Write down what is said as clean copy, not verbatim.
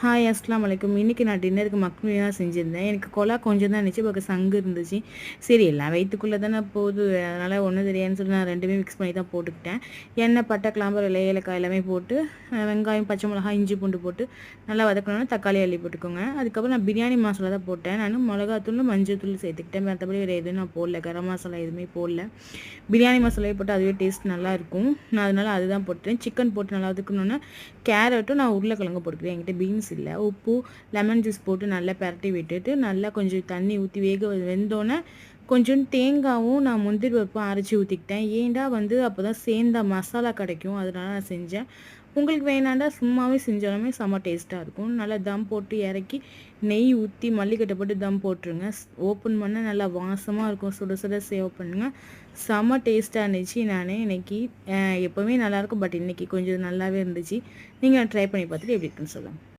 Hi அஸ்லாம் வலைக்கும். இன்றைக்கி நான் டின்னருக்கு மக்ருனி தான் செஞ்சுருந்தேன். எனக்கு கொலா கொஞ்சம் தான் இருந்துச்சு, பக்கம் சங்கு இருந்துச்சு. சரி எல்லாம் வயிற்றுக்குள்ளே தானே போகுது, அதனால் ஒன்றும் தெரியாதுன்னு சொல்லி நான் ரெண்டுமே மிக்ஸ் பண்ணி தான் போட்டுக்கிட்டேன். எண்ணெய், பட்டை, கிராம்பு, ஏலக்காய் எல்லாமே போட்டு வெங்காயம், பச்சை மிளகாய், இஞ்சி பூண்டு போட்டு நல்லா வதக்கணுன்னா தக்காளி அள்ளி போட்டுக்கோங்க. அதுக்கப்புறம் நான் பிரியாணி மசாலா தான் போட்டேன். நான் மிளகாத்தூள், மஞ்சள் தூள் சேர்த்துக்கிட்டேன். மற்றபடி வேறு எதுவும் நான் போடல, கரம் மசாலா எதுவுமே போடல. பிரியாணி மசாலாவே போட்டு அதுவே டேஸ்ட் நல்லாயிருக்கும். நான் அதனால் அதுதான் போட்டேன். சிக்கன் போட்டு நல்லா வதக்கணுன்னா கேரட்டும் நான் உருளைக்கிழங்கு போட்டுக்கிறேன். என்கிட்ட பீன்ஸ் இல்லை. உப்பு, லெமன் ஜூஸ் போட்டு நல்லா பரட்டி விட்டுட்டு நல்லா கொஞ்சம் தண்ணி ஊற்றி வெந்தோன்னே கொஞ்சம் தேங்காயும் நான் முந்திரி பருப்பும் அரைச்சி ஊற்றிக்கிட்டேன். ஏன்டா அப்போ தான் சேர்ந்த மசாலா கிடைக்கும், அதனால நான் செஞ்சேன். உங்களுக்கு வேணாண்டா சும்மாவே செஞ்சாலுமே செம்ம டேஸ்ட்டாக இருக்கும். நல்லா தம் போட்டு இறக்கி நெய் ஊற்றி மல்லிக்கட்டை போட்டு தம் போட்டுருங்க. ஓப்பன் பண்ணால் நல்லா வாசமாக இருக்கும். சுட சுட சேவ் பண்ணுங்கள். செம்ம டேஸ்ட்டாக இருந்துச்சு. நான் இன்றைக்கி எப்போவுமே நல்லாயிருக்கும், பட் இன்றைக்கி கொஞ்சம் நல்லாவே இருந்துச்சு. நீங்கள் ட்ரை பண்ணி பார்த்துட்டு எப்படி இருக்குன்னு சொல்லுங்கள்.